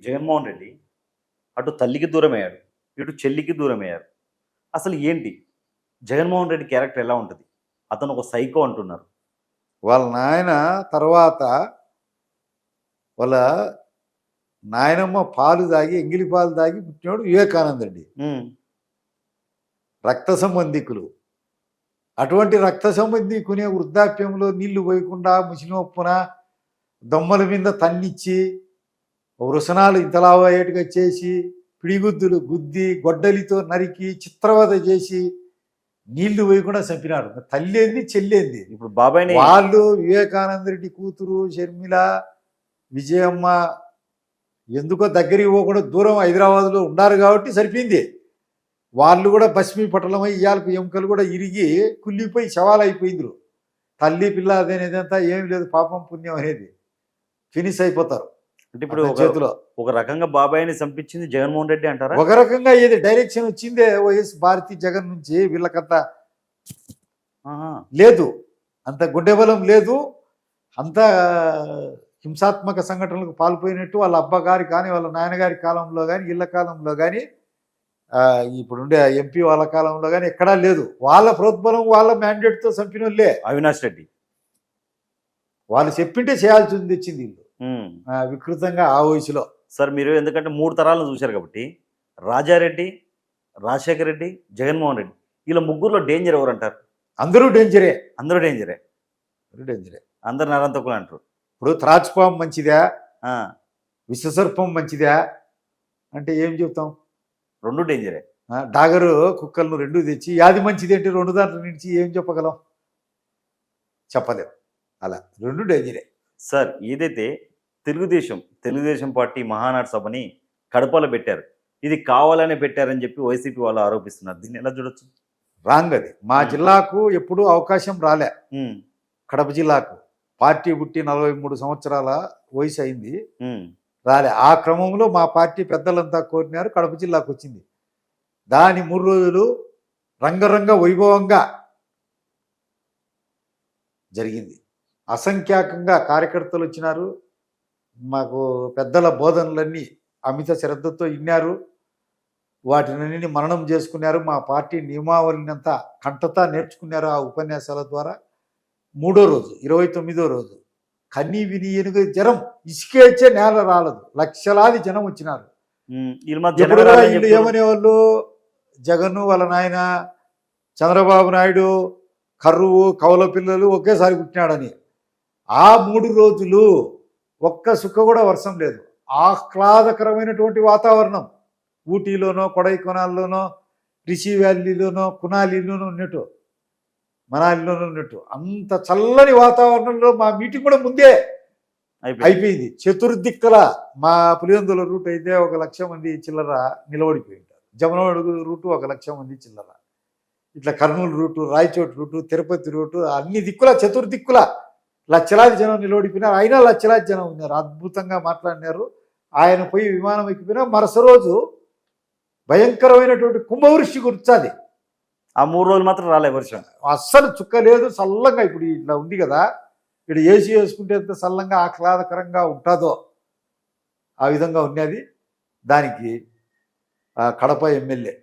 జగన్మోహన్ రెడ్డి అటు తల్లికి దూరమయ్యాడు, ఇటు చెల్లికి దూరమయ్యారు. అసలు ఏంటి? జగన్మోహన్ రెడ్డి క్యారెక్టర్ ఎలా ఉంటుంది? అతను ఒక సైకో అంటున్నారు. వాళ్ళ నాయన తర్వాత వాళ్ళ నాయనమ్మ పాలు తాగి ఎంగిలి పాలు తాగి పుట్టినాడు వివేకానంద రెడ్డి. రక్త సంబంధికులు. అటువంటి రక్త సంబంధికునే వృద్ధాప్యంలో నీళ్లు పోయకుండా ముసినొప్పున దొమ్మల మీద తన్నిచ్చి వృసనాలు ఇంతలావేటుగా చేసి పిడిగుద్దులు గుద్ది గొడ్డలితో నరికి చిత్రవద చేసి నీళ్లు పోయకుండా చంపినాడు. తల్లేంది చెల్లేంది. ఇప్పుడు బాబాయ్ని వాళ్ళు వివేకానంద రెడ్డి కూతురు షర్మిల విజయమ్మ ఎందుకో దగ్గరికి పోకుండా దూరం హైదరాబాద్లో ఉన్నారు కాబట్టి సరిపోయింది. వాళ్ళు కూడా భస్మీ పట్టణమై ఇయాలకు ఎముకలు కూడా ఇరిగి కుళ్ళిపోయి శవాలు అయిపోయింది. తల్లి పిల్ల అదేనేదంతా ఏమి లేదు, పాపం పుణ్యం అనేది ఫినిష్ అయిపోతారు. అంటే ఇప్పుడు చేతిలో ఒక రకంగా బాబాయ్ని చంపించింది జగన్మోహన్ రెడ్డి అంటారా? ఒక రకంగా ఏది డైరెక్షన్ వచ్చిందే వైఎస్ భారతి జగన్ నుంచి. వీళ్ళకంత లేదు, అంత గుండె బలం లేదు, అంత హింసాత్మక సంఘటనలకు పాల్పోయినట్టు వాళ్ళ అబ్బగారి కానీ వాళ్ళ నాయనగారి కాలంలో కానీ వీళ్ళ కాలంలో కానీ ఇప్పుడుండే ఎంపీ వాళ్ళ కాలంలో కానీ ఎక్కడా లేదు. వాళ్ళ ప్రోద్బలం వాళ్ళ మ్యాండేట్తో చంపినోళ్ళే. అవినాష్ రెడ్డి వాళ్ళు చెప్పింటే చేయాల్సి వచ్చింది వీళ్ళు వికృతంగా ఆ వయసులో. సార్ మీరు ఎందుకంటే 3 తరాలను చూశారు కాబట్టి రాజారెడ్డి, రాజశేఖర రెడ్డి, జగన్మోహన్ రెడ్డి వీళ్ళ ముగ్గురులో డేంజర్ ఎవరు అంటారు? అందరూ డేంజరే. అందరూ డేంజరే. అందరు నరంతకులు అంటారు. ఇప్పుడు త్రాచుపాము మంచిదా విషసర్పం మంచిదా అంటే ఏం చెప్తాం? 2 డేంజరే. డాగరు కుక్కలను 2 తెచ్చి యాది మంచిది అంటే 2 దాంట్లో నుంచి ఏం చెప్పగలం? చెప్పలేం. అలా 2 డేంజరే. సార్ ఏదైతే తెలుగుదేశం పార్టీ మహానాడు సభని కడపలో పెట్టారు, ఇది కావాలనే పెట్టారని చెప్పి వైసీపీ వాళ్ళు ఆరోపిస్తున్నారు. దీన్ని ఎలా చూడొచ్చు? రాంగ్ అది. మా జిల్లాకు ఎప్పుడూ అవకాశం రాలే. కడప జిల్లాకు పార్టీ పుట్టి 43 సంవత్సరాల వయసు అయింది, రాలే. ఆ క్రమంలో మా పార్టీ పెద్దలంతా కోరినారు, కడప జిల్లాకు వచ్చింది. దాని 3 రోజులు రంగరంగ వైభవంగా జరిగింది. అసంఖ్యాకంగా కార్యకర్తలు వచ్చినారు. మాకు పెద్దల బోధనలన్నీ అమిత శ్రద్ధతో విన్నారు, వాటినన్నీ మననం చేసుకున్నారు. మా పార్టీ నియమావళినంతా కంటతా నేర్చుకున్నారు ఆ ఉపన్యాసాల ద్వారా. 3వ రోజు 29వ రోజు కన్నీ విని ఏనుగు జనం ఇసుకేచ్చే నేల రాలదు, లక్షలాది జనం వచ్చినారు. వీళ్ళు ఏమనేవాళ్ళు? జగన్ వాళ్ళ నాయన చంద్రబాబు నాయుడు కర్రువు కౌల పిల్లలు ఒకేసారి పుట్టినాడని. ఆ 3 రోజులు ఒక్క సుక్క కూడా వర్షం లేదు. ఆహ్లాదకరమైనటువంటి వాతావరణం ఊటీలోనో కొడైకొనాల్లోనో రిషి వ్యాలీలోనో కునాలిలోనో ఉన్నట్టు మనాలిలోనూ ఉన్నట్టు అంత చల్లని వాతావరణంలో మా మీటింగ్ కూడా ముందే అయిపోయింది. చతుర్దిక్కల మా పులివెందుల రూట్ అయితే 1,00,000 మంది చిల్లర నిలబడిపోయి ఉంటారు. జమనోడు రూటు 1,00,000 మంది చిల్లర, ఇట్లా Kurnool route, Rayachoti route, Tirupati route, అన్ని దిక్కుల చతుర్దిక్కుల లక్షలాది జనం నిలబడిపోయినారు. అయినా లక్షలాది జనం ఉన్నారు. అద్భుతంగా మాట్లాడినారు. ఆయన పోయి విమానం ఎక్కిపోయినా మరుస రోజు భయంకరమైనటువంటి కుంభవృష్టి గుర్చాది. ఆ 3 రోజులు మాత్రం రాలే వర్షం, అస్సలు చుక్క లేదు. చల్లంగా ఇప్పుడు ఇట్లా ఉంది కదా, ఇక్కడ ఏసీ వేసుకుంటే ఎంత చల్లంగా ఆహ్లాదకరంగా ఉంటుందో ఆ విధంగా ఉన్నది. దానికి కడప ఎమ్మెల్యే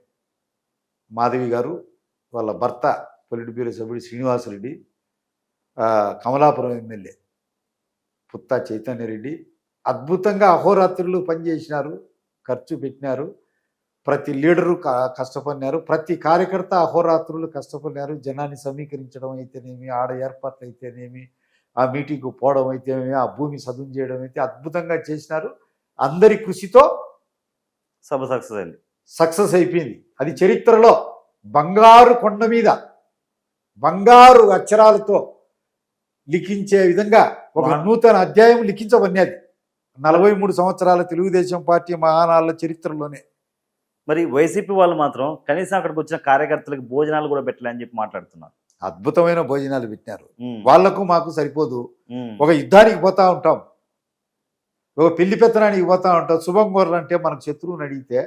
మాధవి గారు, వాళ్ళ భర్త పొలిట్ బ్యూరో సభ్యుడు శ్రీనివాసరెడ్డి, కమలాపురం ఎమ్మెల్యే పుత్తా చైతన్యరెడ్డి అద్భుతంగా అహోరాత్రులు పనిచేసినారు, ఖర్చు పెట్టినారు. ప్రతి లీడరు కష్టపడినారు, ప్రతి కార్యకర్త అహోరాత్రులు కష్టపడినారు. జనాన్ని సమీకరించడం అయితేనేమి, ఆడ ఏర్పాట్లు అయితేనేమి, ఆ మీటింగ్కు పోవడం అయితేనేమి, ఆ భూమి సదును చేయడం అయితే అద్భుతంగా చేసినారు. అందరి కృషితో సభ సక్సెస్ అయిపోయింది. అది చరిత్రలో బంగారు కొండ మీద బంగారు అక్షరాలతో లిఖించే విధంగా ఒక నూతన అధ్యాయం లిఖించబడినది 43 సంవత్సరాల తెలుగుదేశం పార్టీ మహానాళ్ళ చరిత్రలోనే. మరి వైసీపీ వాళ్ళు మాత్రం కనీసం అక్కడికి వచ్చిన కార్యకర్తలకు భోజనాలు కూడా పెట్టాలని చెప్పి మాట్లాడుతున్నారు. అద్భుతమైన భోజనాలు పెట్టినారు. వాళ్లకు మాకు సరిపోదు. ఒక యుద్ధానికి పోతా ఉంటాం, ఒక పెళ్లి పెత్తనానికి పోతా ఉంటాం. శుభం కోరాలంటే మనకు శత్రువుని అడిగితే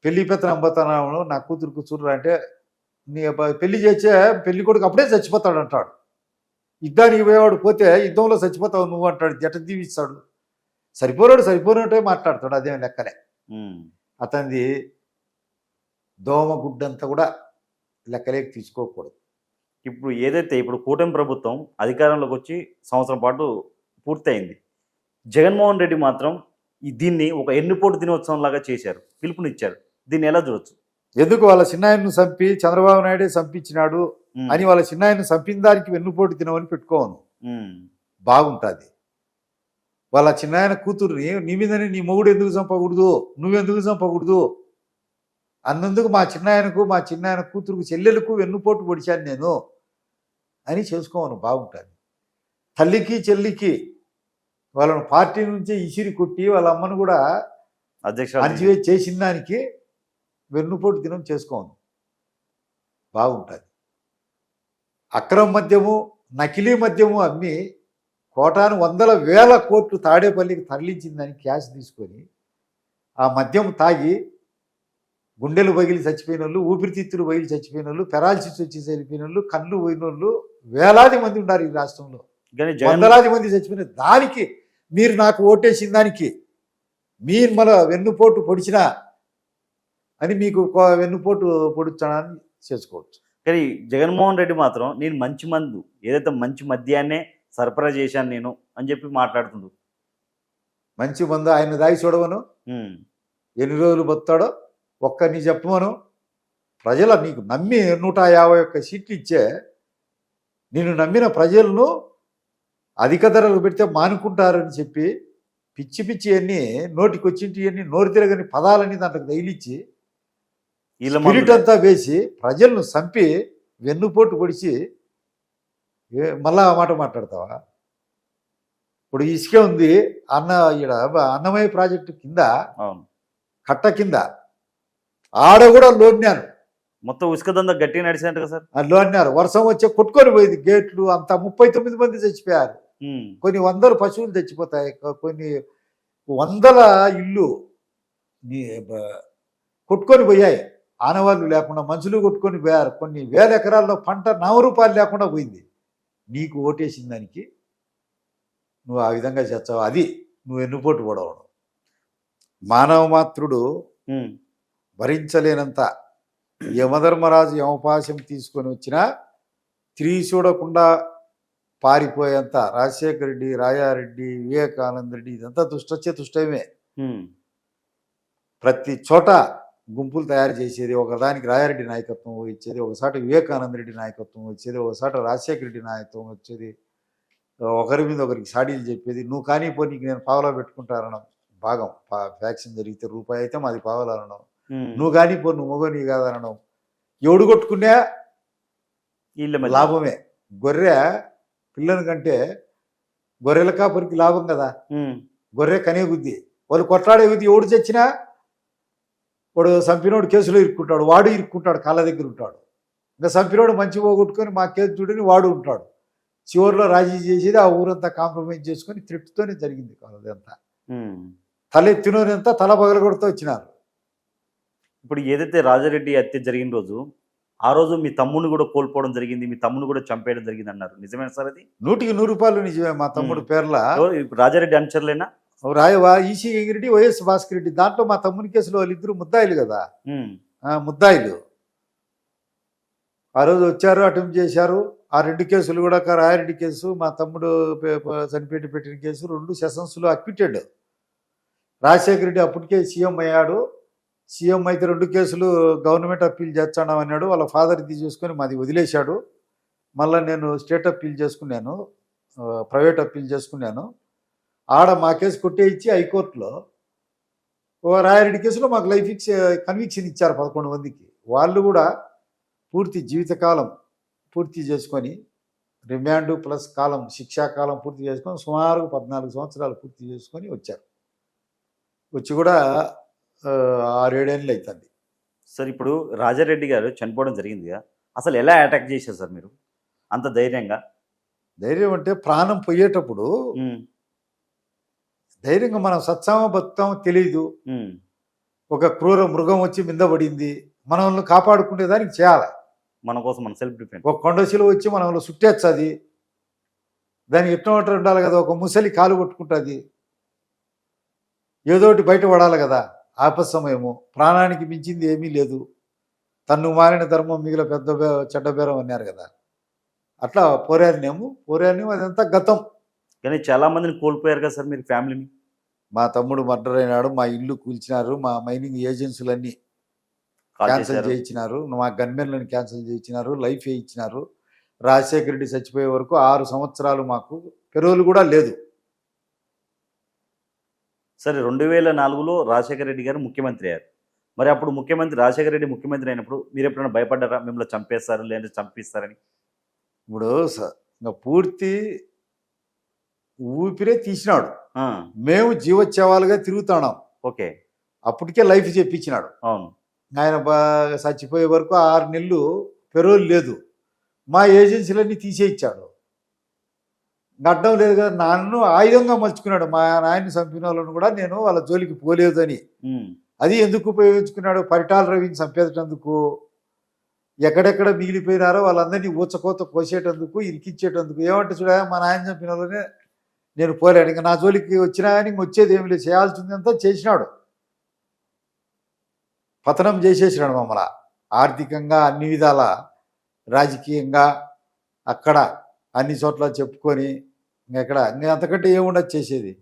పెళ్లి పెత్తనం పోతాను నా కూతురుకు చూడరా అంటే నీ పెళ్లి చేసే పెళ్లి కొడుకు అప్పుడే చచ్చిపోతాడు అంటాడు. యుద్ధానికి పోయేవాడు పోతే యుద్ధంలో చచ్చిపోతావు నువ్వు అంటాడు. జట దీవిస్తాడు. సరిపోనట్టే మాట్లాడతాడు, అదేం లెక్కలే. ఉమ్. అతనిది దోమగుడ్డంతా కూడా లెక్కలేకి తీసుకోకూడదు. ఇప్పుడు ఏదైతే ఇప్పుడు కూటమి ప్రభుత్వం అధికారంలోకి వచ్చి సంవత్సరం పాటు పూర్తయింది. జగన్మోహన్ రెడ్డి మాత్రం దీన్ని ఒక ఎన్నుపోటు దినోత్సవం లాగా చేశారు, పిలుపునిచ్చారు. దీన్ని ఎలా చూడొచ్చు? ఎందుకు వాళ్ళ చిన్నాయన్ను చంపి చంద్రబాబు నాయుడే చంపించినాడు ఉమ్. అని వాళ్ళ చిన్నాయన్ను చంపిన దానికి వెన్నుపోటు తినమని పెట్టుకోను, ఉమ్. బాగుంటుంది. వాళ్ళ చిన్నాయన కూతుర్ని నీ మీదనే నీ మొగుడు ఎందుకు చంపకూడదు, నువ్వెందుకు చంపకూడదు అన్నందుకు మా చిన్నాయన కూతురుకు చెల్లెలకు వెన్నుపోటు పొడిచాను నేను అని చేసుకోను, బాగుంటుంది. తల్లికి చెల్లికి వాళ్ళను పార్టీ నుంచే ఇసిరి కొట్టి వాళ్ళ అమ్మను కూడా అధ్యక్ష అణచివేసి చేసిన దానికి వెన్నుపోటు దినం చేసుకోను, బాగుంటుంది. అక్రమ మద్యము నకిలీ మద్యము అమ్మి కోటాను 100,000 కోట్లు తాడేపల్లికి తరలించిందని క్యాష్ తీసుకొని ఆ మద్యం తాగి గుండెలు పగిలి చచ్చిపోయిన వాళ్ళు, ఊపిరితిత్తులు పగిలి చచ్చిపోయిన వాళ్ళు, పెరాలసిస్ వచ్చి చనిపోయిన వాళ్ళు, కళ్ళు పోయిన వాళ్ళు వేలాది మంది ఉన్నారు ఈ రాష్ట్రంలో. కానీ జగన్ వందలాది మంది చచ్చిపోయిన దానికి మీరు నాకు ఓటేసిన దానికి మీరు మన వెన్నుపోటు పొడిచినా అని మీకు వెన్నుపోటు పొడిచానని చేసుకోవచ్చు. కానీ జగన్మోహన్ రెడ్డి మాత్రం నేను మంచి మందు ఏదైతే మంచి మద్యాన్నే సరఫరా చేశాను నేను అని చెప్పి మాట్లాడుతుండు. మంచి మందు ఆయన దాగి చూడవను, ఉమ్. ఎన్ని రోజులు బతాడో ఒక్కరిని చెప్పమను. ప్రజల నీకు నమ్మి 151 సీట్లు ఇచ్చే నిన్ను నమ్మిన ప్రజలను అధిక ధరలు పెడితే మానుకుంటారని చెప్పి పిచ్చి పిచ్చి అన్నీ నోటికి వచ్చింటి అన్ని నోరు తిరగని పదాలన్నీ దాంట్లో తగిలిచ్చి వీళ్ళ స్పిరిట్ అంతా వేసి ప్రజలను చంపి వెన్నుపోటు పొడిచి మళ్ళా ఆ మాట మాట్లాడతావా? ఇప్పుడు ఇసుకే ఉంది ఈడ అన్నమయ్య ప్రాజెక్టు కింద అవును, కట్ట కింద ఆడ కూడా లోన్యారు, మొత్తం ఉసుక దందా గట్టిగా నడిచాయంట కదా సార్. లోన్యారు. వర్షం వచ్చే కొట్టుకొని పోయింది గేట్లు అంతా, 39 మంది చచ్చిపోయారు. ఉమ్. కొన్ని 100 పశువులు చచ్చిపోతాయి, కొన్ని 100 ఇల్లు కొట్టుకొని పోయాయి, ఆనవాళ్ళు లేకుండా మనుషులు కొట్టుకొని పోయారు. కొన్ని వేల ఎకరాల్లో పంట 4 రూపాయలు లేకుండా పోయింది. నీకు ఓటేసిన దానికి నువ్వు ఆ విధంగా చేస్తావు, అది నువ్వు ఎన్నుపోటు పడవడం. మానవ మాత్రుడు ఉమ్. భరించలేనంత యమధర్మరాజు యమపాశం తీసుకొని వచ్చినా తిరిగి చూడకుండా పారిపోయేంత రాజశేఖర రెడ్డి, రాజారెడ్డి, వివేకానంద రెడ్డి ఇదంతా దుష్టమే. ఉమ్. ప్రతి చోట గుంపులు తయారు చేసేది, ఒకదానికి రాజారెడ్డి నాయకత్వం వచ్చేది, ఒకసారి వివేకానంద రెడ్డి నాయకత్వం వచ్చేది, ఒకసారి రాజశేఖర రెడ్డి నాయకత్వం వచ్చేది, ఒకరి మీద ఒకరికి సాడీలు చెప్పేది. నువ్వు కానీ పో నీకు నేను పావలా పెట్టుకుంటారనడం భాగం, ఫ్యాక్షన్ జరిగితే రూపాయి అయితే మాది పావలా అనడం, ఉమ్. నువ్వు కానీ పో నువ్వు మొగని కాదనడం. ఎవడు కొట్టుకున్నా వీళ్ళ మధ్య లాభమే. గొర్రె పిల్లని కంటే గొర్రెల కాపరికి లాభం కదా, ఉమ్. గొర్రె కనే బుద్ధి. వాళ్ళు కొట్లాడే బుద్ధి, ఎవడు చచ్చినా వాడు చంపినోడు కేసులో ఇరుక్కుంటాడు, వాడు ఇరుక్కుంటాడు, కాళ్ళ దగ్గర ఉంటాడు. ఇంకా చంపినోడు మంచి పోగొట్టుకొని మా కేసు చూడని వాడు ఉంటాడు. చివరిలో రాజీ చేసేది ఆ ఊరంతా కాంప్రమైజ్ చేసుకొని త్రిప్తోనే జరిగింది అదంతా. ఉమ్. తలెత్తినోనంతా తల పగలగొడుతూ వచ్చినారు. ఇప్పుడు ఏదైతే రాజారెడ్డి హత్య జరిగిన రోజు ఆ రోజు మీ తమ్ముని కూడా కోల్పోవడం జరిగింది, మీ తమ్ముని కూడా చంపేయడం జరిగింది అన్నారు, నిజమేనా సార్ అది? 100కి 100 రూపాయలు నిజమే. మా తమ్ముడు పేర్ల ఇప్పుడు రాజారెడ్డి అనుచరులేనా? రాయవా ఈసీ గంగిరెడ్డి, వైఎస్ భాస్కర్ రెడ్డి, దాంట్లో మా తమ్ముని కేసులో వాళ్ళిద్దరు ముద్దాయిలు కదా, ఉమ్. ముద్దాయిలు. ఆ రోజు వచ్చారు, అటెంప్ట్ చేశారు. ఆ 2 కేసులు కూడా, రాయారెడ్డి కేసు, మా తమ్ముడు చనిపేట పెట్టిన కేసు, 2 సెషన్స్లో అక్విటెడ్. రాజశేఖర రెడ్డి అప్పటికే సీఎం అయ్యాడు. సీఎం అయితే 2 కేసులు గవర్నమెంట్ అప్పీల్ చేస్తాను అన్నాడు. వాళ్ళ ఫాదర్ ఇది చేసుకొని మాది వదిలేశాడు. మళ్ళీ నేను స్టేట్ అప్పీల్ చేసుకున్నాను, ప్రైవేట్ అప్పీల్ చేసుకున్నాను. ఆడ మా కేసు కొట్టేయించి హైకోర్టులో రాయారెడ్డి కేసులో మాకు లైఫ్ కన్విక్షన్ ఇచ్చారు 11 మందికి. వాళ్ళు కూడా పూర్తి జీవితకాలం పూర్తి చేసుకొని, రిమాండ్ ప్లస్ కాలం శిక్షాకాలం పూర్తి చేసుకొని సుమారు 14 సంవత్సరాలు పూర్తి చేసుకొని వచ్చారు. వచ్చి కూడా 6-7 ఏళ్ళు అవుతుంది. సార్ ఇప్పుడు రాజారెడ్డి గారు చనిపోవడం జరిగింది కదా, అసలు ఎలా అటాక్ చేశారు సార్ మీరు అంత ధైర్యంగా? ధైర్యం అంటే ప్రాణం పోయేటప్పుడు ఉమ్. ధైర్యంగా మనం సత్సామో బతుకామో తెలియదు. ఉమ్. ఒక క్రూర మృగం వచ్చి మింద పడింది, మనల్ని కాపాడుకునేదానికి చేయాలి. మన కోసం మన సెల్ఫ్ డిఫెన్స్. ఒక కొండశిల వచ్చి మనల్ని సుట్టేస్తుంది, దానికి ఎట్లా ఉండాలి కదా. ఒక ముసలి కాలు కొట్టుకుంటుంది, ఏదో ఒకటి బయట పడాలి కదా. ఆపత్ సమయము, ప్రాణానికి మించింది ఏమీ లేదు. తన్ను మారిన ధర్మం మిగిలిన పెద్ద చెడ్డ బేరం అన్నారు కదా. అట్లా పోరాడినేము అదంతా గతం. కానీ చాలా మందిని కోల్పోయారు కదా సార్ మీరు ఫ్యామిలీని. మా తమ్ముడు మర్డర్ అయినాడు, మా ఇల్లు కూల్చినారు, మా మైనింగ్ ఏజెన్సీలన్నీ కాల్ క్యాన్సిల్ చేశారు. చేయించినారు, మా గన్మెన్లను క్యాన్సిల్ చేయించినారు, లైఫ్ ఇచ్చినారు. రాజశేఖర రెడ్డి చచ్చిపోయే వరకు 6 సంవత్సరాలు మాకు పెరోలు కూడా లేదు. సరే 2004లో రాజశేఖర రెడ్డి గారు ముఖ్యమంత్రి అయ్యారు. మరి అప్పుడు రాజశేఖర రెడ్డి ముఖ్యమంత్రి అయినప్పుడు మీరు ఎప్పుడైనా భయపడ్డారా మిమ్మల్ని చంపేస్తారు లేదంటే చంపిస్తారని? ఇప్పుడు ఇంకా పూర్తి ఊపిరే తీసినాడు. ఆ, మేము జీవోత్సవాలుగా తిరుగుతున్నాం. ఓకే. అప్పటికే లైఫ్ చెప్పించినాడు. అవును. ఆయన చచ్చిపోయే వరకు 6 నెలలు పెరోల్ లేదు. మా ఏజెన్సీలన్నీ తీసేయించాడు. గడ్డం లేదు కదా. నన్ను ఆయుధంగా మలుచుకున్నాడు. మా నాయన్ని చంపిన వాళ్ళను కూడా నేను వాళ్ళ జోలికి పోలేదని. ఉమ్, అది ఎందుకు ఉపయోగించుకున్నాడు? పరిటాల రవిని చంపేటందుకు, ఎక్కడెక్కడ మిగిలిపోయినారో వాళ్ళందరినీ ఊచకోత కోసేటందుకు, ఇరికించేటందుకు. ఏమంటే చూడ, మా నాయన చంపిన వాళ్ళనే నేను పోలేను, ఇంకా నా జోలికి వచ్చినా కానీ వచ్చేది ఏమి లేదు, చేయాల్సిందంతా చేసినాడు. పతనం చేసేసినాడు మమ్మల్ని, ఆర్థికంగా అన్ని విధాల, రాజకీయంగా అక్కడ అన్ని చోట్ల చెప్పుకొని ఇంకెక్కడ అంతకంటే ఏముండదు చేసేది.